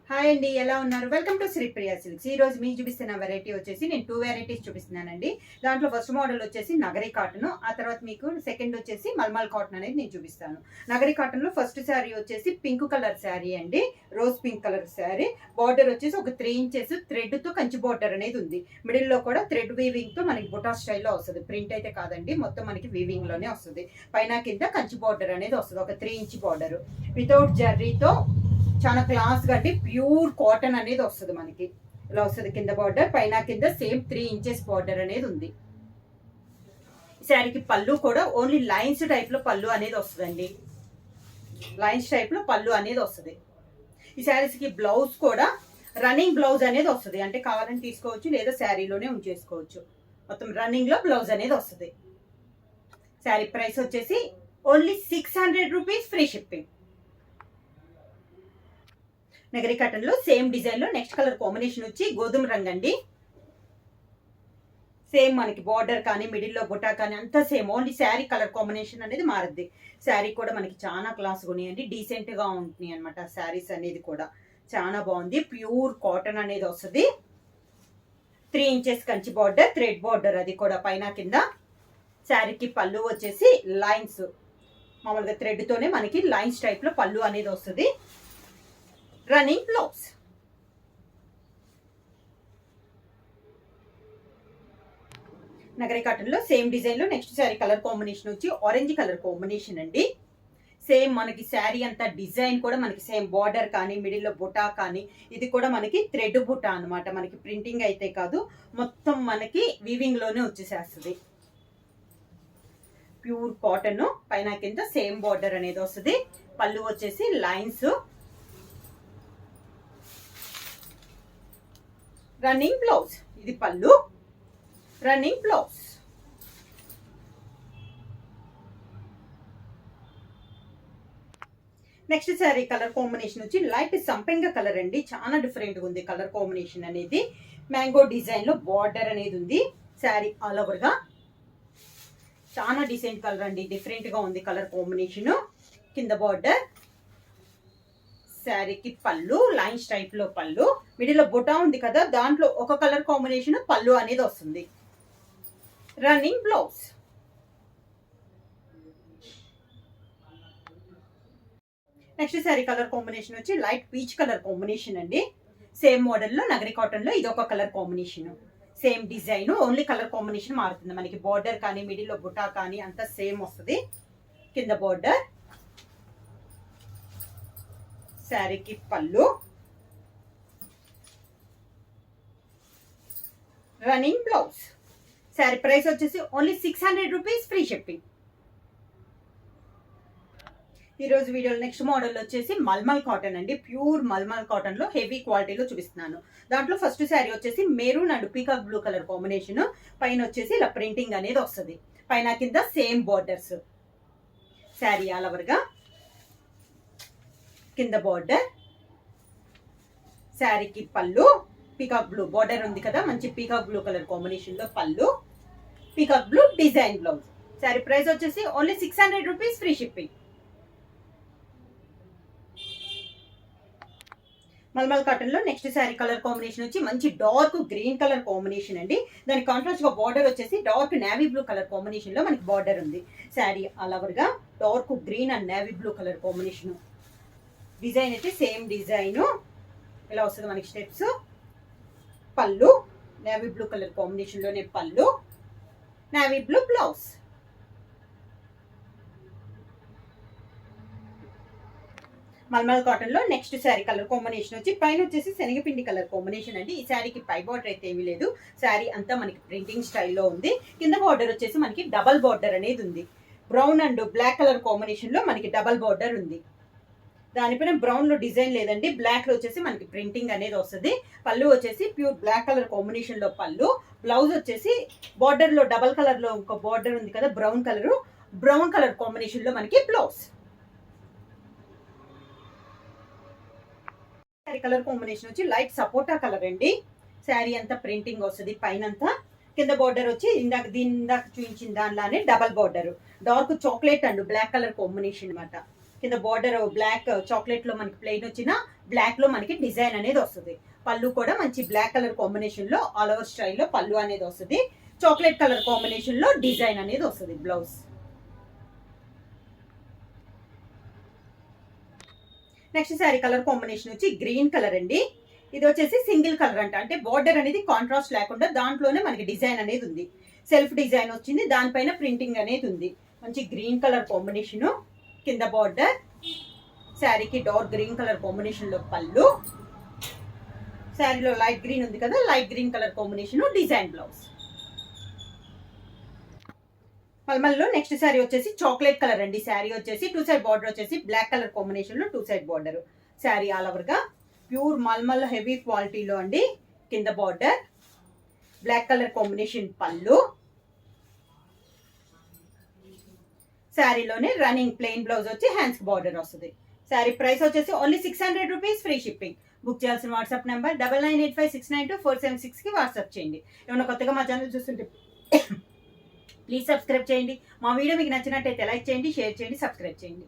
Hi అండి, ఎలా ఉన్నారు? Welcome to Sripriya silks. ఈ రోజు మీకు చూపిస్తున్న వెరైటీ వచ్చేసి నేను 2 వెరైటీస్ చూపిస్తున్నానండి. దాంట్లో ఫస్ట్ మోడల్ వచ్చేసి నగరీ కాటన్, ఆ తర్వాత మీకు సెకండ్ వచ్చేసి మల్మల్ కాటన్ అనేది నేను చూపిస్తాను. నగరీ కాటన్ లో ఫస్ట్ శారీ వచ్చేసి పింక్ కలర్ శారీ అండి, rose pink colour sari. Border వచ్చేసి ఒక 3 ఇంచెస్ థ్రెడ్ తో కంచి బార్డర్ అనేది ఉంది. మిడిల్ లో కూడా థ్రెడ్ వీవింగ్ తో మనకి బుటా స్టైల్లో వస్తుంది. ప్రింట్ అయితే కాదండి, మొత్తం మనకి వీవింగ్ లోనే వస్తుంది. పైన కింద కంచి బార్డర్ అనేది వస్తుంది, ఒక 3 ఇంచ్ బార్డర్ వితౌట్ జర్రీతో. చాలా క్లాస్ గా అంటే ప్యూర్ కాటన్ అనేది వస్తుంది మనకి. ఇలా వస్తుంది కింద బార్డర్, పైన కింద సేమ్ 3 ఇంచెస్ బార్డర్ అనేది ఉంది. శారీకి పళ్ళు కూడా ఓన్లీ లైన్స్ టైప్ లో పళ్ళు అనేది వస్తుందండి. లైన్స్ టైప్ లో పళ్ళు అనేది వస్తుంది. ఈ శారీస్ కి బ్లౌజ్ కూడా రన్నింగ్ బ్లౌజ్ అనేది వస్తుంది, అంటే కావాలని తీసుకోవచ్చు లేదా శారీలోనే ఉంచేసుకోవచ్చు. మొత్తం రన్నింగ్ లో బ్లౌజ్ అనేది వస్తుంది. శారీ ప్రైస్ వచ్చేసి ఓన్లీ 600 రూపీస్, ఫ్రీ షిప్పింగ్. నగరీ కాటన్ లో సేమ్ డిజైన్ లో నెక్స్ట్ కలర్ కాంబినేషన్ వచ్చి గోధుమ రంగు అండి. సేమ్ మనకి బార్డర్ కానీ మిడిల్ లో బుటా కానీ అంతా same, only sari colour combination అనేది మారుద్ది. శారీ కూడా మనకి చాలా క్లాస్ ఉన్నాయండి, డీసెంట్ గా ఉంటున్నాయి అనమాట. శారీస్ అనేది కూడా చాలా బాగుంది, ప్యూర్ కాటన్ అనేది వస్తుంది. 3 inches Kanchi border, thread border అది కూడా పైన కింద. శారీకి పళ్ళు వచ్చేసి లైన్స్, మామూలుగా థ్రెడ్ తోనే మనకి లైన్స్ టైప్ లో పళ్ళు అనేది వస్తుంది. Running blouse. నగరీ కాటన్ లో సేమ్ డిజైన్ లో నెక్స్ట్ శారీ కలర్ కాంబినేషన్ వచ్చి ఆరెంజ్ కలర్ కాంబినేషన్ అండి. సేమ్ మనకి శారీ అంతా డిజైన్ కూడా మనకి సేమ్ బార్డర్ కానీ మిడిల్ లో బుటా కానీ ఇది కూడా మనకి థ్రెడ్ బుటా అనమాట. మనకి ప్రింటింగ్ అయితే కాదు, మొత్తం మనకి వీవింగ్ లోనే వచ్చేసేస్తుంది. ప్యూర్ కాటన్, పైన కింద సేమ్ బార్డర్ అనేది వస్తుంది. పళ్ళు వచ్చేసి లైన్స్. రన్నింగ్ బ్లౌజ్, ఇది పళ్ళు, running blouse. Next sari colour combination వచ్చి లైట్ సంపెంగ కలర్ అండి, చాలా డిఫరెంట్ గా ఉంది కలర్ కాంబినేషన్ అనేది. మ్యాంగో డిజైన్ లో బార్డర్ అనేది ఉంది. శారీ ఆల్ ఓవర్ గా చాలా డిసెంట్ కలర్ అండి, డిఫరెంట్ గా ఉంది కలర్ కాంబినేషన్. కింద బార్డర్, శారీకి పళ్ళు లైన్స్ టైప్ లో పళ్ళు, మిడిల్ లో బుటా ఉంది కదా, దాంట్లో ఒక కలర్ కాంబినేషన్ పళ్ళు అనేది వస్తుంది. Running blouse. Next sari colour combination వచ్చి లైట్ పీచ్ కలర్ కాంబినేషన్ అండి. సేమ్ మోడల్ లో నగరీ కాటన్ లో ఇది ఒక colour combination. Same design, only colour combination మారుతుంది. మనకి బార్డర్ కానీ మిడిల్ లో బుటా కానీ అంతా సేమ్ వస్తుంది. కింద బార్డర్, శారీకి పళ్ళు, రన్నింగ్ బ్లౌజ్. శారీ ప్రైస్ వచ్చేసి ఓన్లీ 600 రూపీస్, ఫ్రీ షిప్పింగ్. ఈ రోజు వీడియోలో నెక్స్ట్ మోడల్ వచ్చేసి మల్మల్ కాటన్ అండి. ప్యూర్ మల్మల్ కాటన్ లో హెవీ క్వాలిటీలో చూపిస్తున్నాను. దాంట్లో ఫస్ట్ శారీ వచ్చేసి maroon and peacock blue colour combination. పైన వచ్చేసి ఇలా ప్రింటింగ్ అనేది వస్తుంది, పైన కింద same borders. Sari all over గా, కింద బార్డర్, శారీకి పళ్ళు పీకాక్ బ్లూ బార్డర్ ఉంది కదా, మంచి పీకాక్ బ్లూ కలర్ కాంబినేషన్ లో పళ్ళు, peacock blue design blouse. Saree price వచ్చేసి only 600 rupees, free shipping. Malmal cotton లో నెక్స్ట్ శారీ కలర్ కాంబినేషన్ వచ్చి మంచి డార్క్ గ్రీన్ కలర్ కాంబినేషన్ అండి. దాని కాంట్రాస్ట్ గా బార్డర్ వచ్చేసి dark navy blue colour combination లో మనకి బార్డర్ ఉంది. శారీ ఆల్ ఓవర్ గా dark green and navy blue colour combination. Design అయితే సేమ్ డిజైన్ ఇలా వస్తుంది మనకి స్టెప్స్. పళ్ళు నేవీ బ్లూ కలర్ కాంబినేషన్ లోనే పళ్ళు, navy blue blouse. Mulmul cotton లో నెక్స్ట్ శారీ కలర్ కాంబినేషన్ వచ్చి పైన వచ్చేసి శనగపిండి కలర్ కాంబినేషన్ అండి. ఈ శారీకి పై బార్డర్ అయితే ఏమీ లేదు, శారీ అంతా మనకి ప్రింటింగ్ స్టైల్లో ఉంది. కింద బార్డర్ వచ్చేసి మనకి డబల్ బార్డర్ అనేది ఉంది. Brown and black colour combination లో మనకి డబల్ బార్డర్ ఉంది. దానిపైన బ్రౌన్ లో డిజైన్ లేదండి, బ్లాక్ లో వచ్చేసి మనకి ప్రింటింగ్ అనేది వస్తుంది. పళ్ళు వచ్చేసి ప్యూర్ బ్లాక్ కలర్ కాంబినేషన్ లో పళ్ళు. బ్లౌజ్ వచ్చేసి బార్డర్ లో డబల్ కలర్ లో ఒక బార్డర్ ఉంది కదా, బ్రౌన్ కలర్ కాంబినేషన్ లో మనకి బ్లౌజ్. శారీ కలర్ కాంబినేషన్ వచ్చి లైట్ సపోటా కలర్ అండి. శారీ అంతా ప్రింటింగ్ వస్తుంది పైనంతా. కింద బార్డర్ వచ్చి ఇందాక చూపించిన దానిలానే double border, dark chocolate and black colour combination అనమాట. కింద బార్డర్ బ్లాక్ చాక్లెట్ లో మనకి ప్లెయిన్ వచ్చిన బ్లాక్ లో మనకి డిజైన్ అనేది వస్తుంది. పళ్ళు కూడా మంచి బ్లాక్ కలర్ కాంబినేషన్ లో ఆల్ ఓవర్ స్టైల్లో పళ్ళు అనేది వస్తుంది. చాక్లెట్ కలర్ కాంబినేషన్ లో డిజైన్ అనేది వస్తుంది blouse. Next sari colour combination వచ్చి గ్రీన్ కలర్ అండి. ఇది వచ్చేసి సింగిల్ కలర్ అంటే బార్డర్ అనేది కాంట్రాస్ట్ లేకుండా దాంట్లోనే మనకి డిజైన్ అనేది ఉంది. సెల్ఫ్ డిజైన్ వచ్చింది, దానిపైన ప్రింటింగ్ అనేది ఉంది. మంచి గ్రీన్ కలర్ కాంబినేషన్ కింద బార్డర్. శారీకి డార్క్ గ్రీన్ కలర్ కాంబినేషన్ లో పళ్ళు. శారీలో లైట్ గ్రీన్ ఉంది కదా, light green colour combination design blouse. మల్మల్లో నెక్స్ట్ శారీ వచ్చేసి చాక్లెట్ కలర్ అండి. శారీ వచ్చేసి 2 సైడ్ బార్డర్ వచ్చేసి బ్లాక్ కలర్ కాంబినేషన్ లో 2 side border. Saree all over గా ప్యూర్ మల్మల్ హెవీ క్వాలిటీలో అండి. కింద బార్డర్ బ్లాక్ కలర్ కాంబినేషన్ పళ్ళు. శారీలోనే రన్నింగ్ ప్లెయిన్ బ్లౌజ్ వచ్చి హ్యాండ్స్ బార్డర్ వస్తుంది. శారీ ప్రైస్ వచ్చేసి only 600 rupees, free shipping. Book చేయాల్సిన వాట్సాప్ నెంబర్ 9985692476 కి వాట్సాప్ చేయండి. ఏమైనా కొత్తగా మా ఛానల్ చూస్తుంటే ప్లీజ్ సబ్స్క్రైబ్ చేయండి. మా వీడియో మీకు నచ్చినట్టయితే లైక్ చేయండి, షేర్ చేయండి, సబ్స్క్రైబ్ చేయండి.